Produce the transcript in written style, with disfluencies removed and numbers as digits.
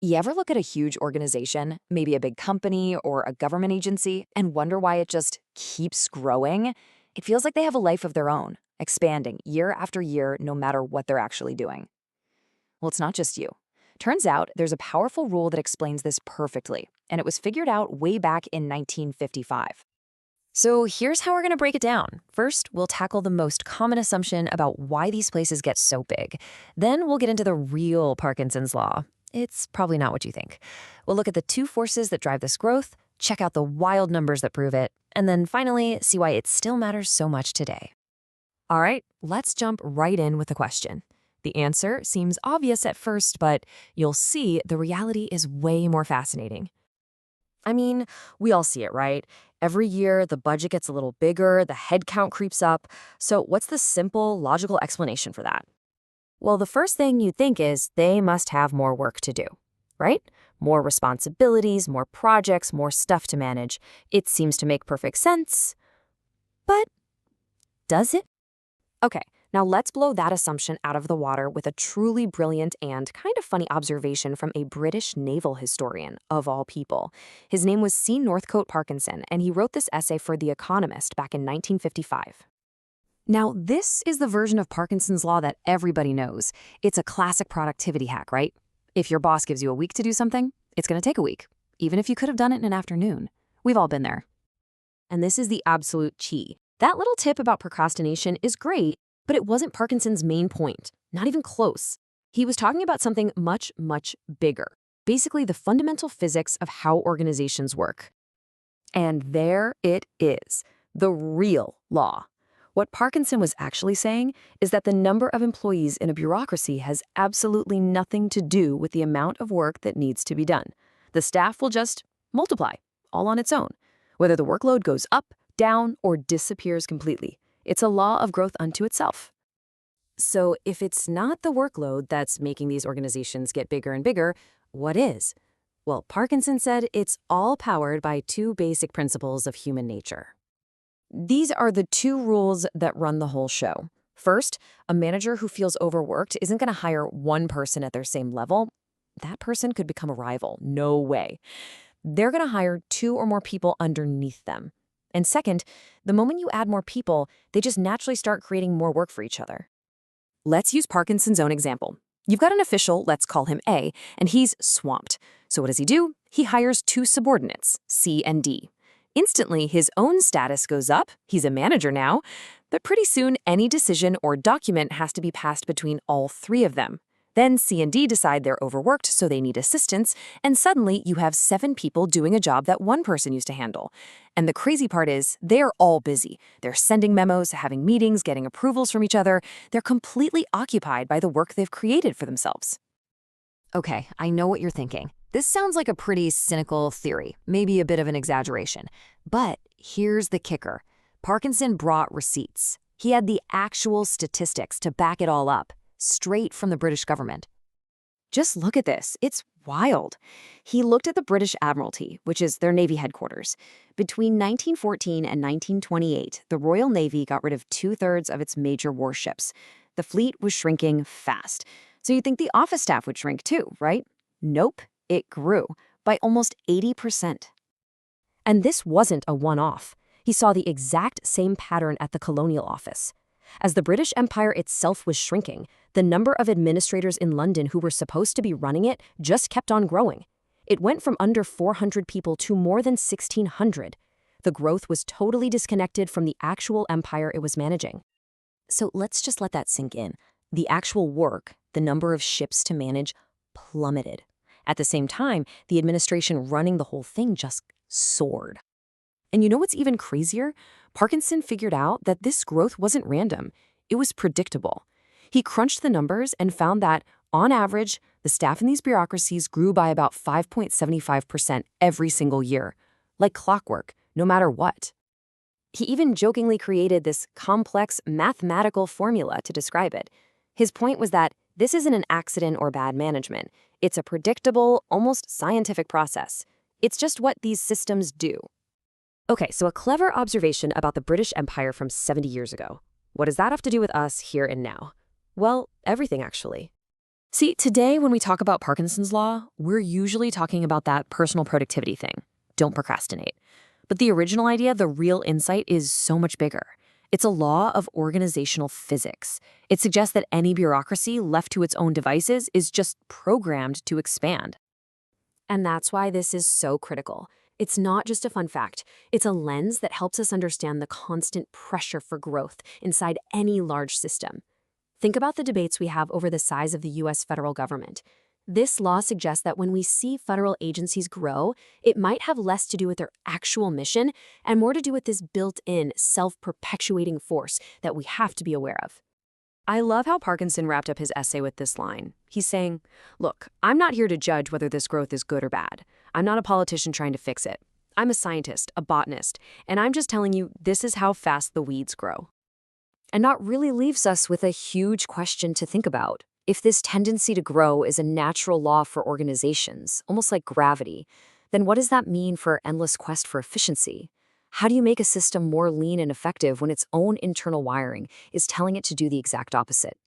You ever look at a huge organization, maybe a big company or a government agency, and wonder why it just keeps growing? It feels like they have a life of their own, expanding year after year, no matter what they're actually doing. Well, it's not just you. Turns out there's a powerful rule that explains this perfectly, and it was figured out way back in 1955. So here's how we're going to break it down. First, we'll tackle the most common assumption about why these places get so big. Then we'll get into the real Parkinson's law. It's probably not what you think. We'll look at the two forces that drive this growth, check out the wild numbers that prove it, and then finally see why it still matters so much today. All right, let's jump right in with the question. The answer seems obvious at first, but you'll see the reality is way more fascinating. I mean, we all see it, right? Every year, the budget gets a little bigger, the headcount creeps up. So what's the simple, logical explanation for that? Well, the first thing you think is they must have more work to do, right? More responsibilities, more projects, more stuff to manage. It seems to make perfect sense. But does it? Okay, now let's blow that assumption out of the water with a truly brilliant and kind of funny observation from a British naval historian, of all people. His name was C. Northcote Parkinson, and he wrote this essay for The Economist back in 1955. Now, this is the version of Parkinson's law that everybody knows. It's a classic productivity hack, right? If your boss gives you a week to do something, it's going to take a week, even if you could have done it in an afternoon. We've all been there. And this is the absolute key. That little tip about procrastination is great, but it wasn't Parkinson's main point, not even close. He was talking about something much, much bigger. Basically, the fundamental physics of how organizations work. And there it is, the real law. What Parkinson was actually saying is that the number of employees in a bureaucracy has absolutely nothing to do with the amount of work that needs to be done. The staff will just multiply, all on its own, whether the workload goes up, down, or disappears completely. It's a law of growth unto itself. So if it's not the workload that's making these organizations get bigger and bigger, what is? Well, Parkinson said it's all powered by two basic principles of human nature. These are the two rules that run the whole show. First, a manager who feels overworked isn't going to hire one person at their same level. That person could become a rival. No way. They're going to hire two or more people underneath them. And second, the moment you add more people, they just naturally start creating more work for each other. Let's use Parkinson's own example. You've got an official, let's call him A, and he's swamped. So what does he do? He hires two subordinates, C and D. Instantly, his own status goes up. He's a manager now. But pretty soon, any decision or document has to be passed between all three of them. Then C and D decide they're overworked, so they need assistance, and suddenly you have 7 people doing a job that one person used to handle. And the crazy part is, they're all busy. They're sending memos, having meetings, getting approvals from each other. They're completely occupied by the work they've created for themselves. Okay, I know what you're thinking. This sounds like a pretty cynical theory, maybe a bit of an exaggeration. But here's the kicker. Parkinson brought receipts. He had the actual statistics to back it all up, straight from the British government. Just look at this. It's wild. He looked at the British Admiralty, which is their Navy headquarters. Between 1914 and 1928, the Royal Navy got rid of 2/3 of its major warships. The fleet was shrinking fast. So you'd think the office staff would shrink too, right? Nope. It grew by almost 80%. And this wasn't a one-off. He saw the exact same pattern at the Colonial Office. As the British Empire itself was shrinking, the number of administrators in London who were supposed to be running it just kept on growing. It went from under 400 people to more than 1,600. The growth was totally disconnected from the actual empire it was managing. So let's just let that sink in. The actual work, the number of ships to manage, plummeted. At the same time, the administration running the whole thing just soared. And you know what's even crazier? Parkinson figured out that this growth wasn't random. It was predictable. He crunched the numbers and found that, on average, the staff in these bureaucracies grew by about 5.75% every single year, like clockwork, no matter what. He even jokingly created this complex mathematical formula to describe it. His point was that this isn't an accident or bad management. It's a predictable, almost scientific process. It's just what these systems do. Okay, so a clever observation about the British Empire from 70 years ago. What does that have to do with us here and now? Well, everything actually. See, today when we talk about Parkinson's law, we're usually talking about that personal productivity thing. Don't procrastinate. But the original idea, the real insight, is so much bigger. It's a law of organizational physics. It suggests that any bureaucracy left to its own devices is just programmed to expand. And that's why this is so critical. It's not just a fun fact, it's a lens that helps us understand the constant pressure for growth inside any large system. Think about the debates we have over the size of the US federal government. This law suggests that when we see federal agencies grow, it might have less to do with their actual mission and more to do with this built-in, self-perpetuating force that we have to be aware of. I love how Parkinson wrapped up his essay with this line. He's saying, "Look, I'm not here to judge whether this growth is good or bad. I'm not a politician trying to fix it. I'm a scientist, a botanist, and I'm just telling you this is how fast the weeds grow." And that really leaves us with a huge question to think about. If this tendency to grow is a natural law for organizations, almost like gravity, then what does that mean for our endless quest for efficiency? How do you make a system more lean and effective when its own internal wiring is telling it to do the exact opposite?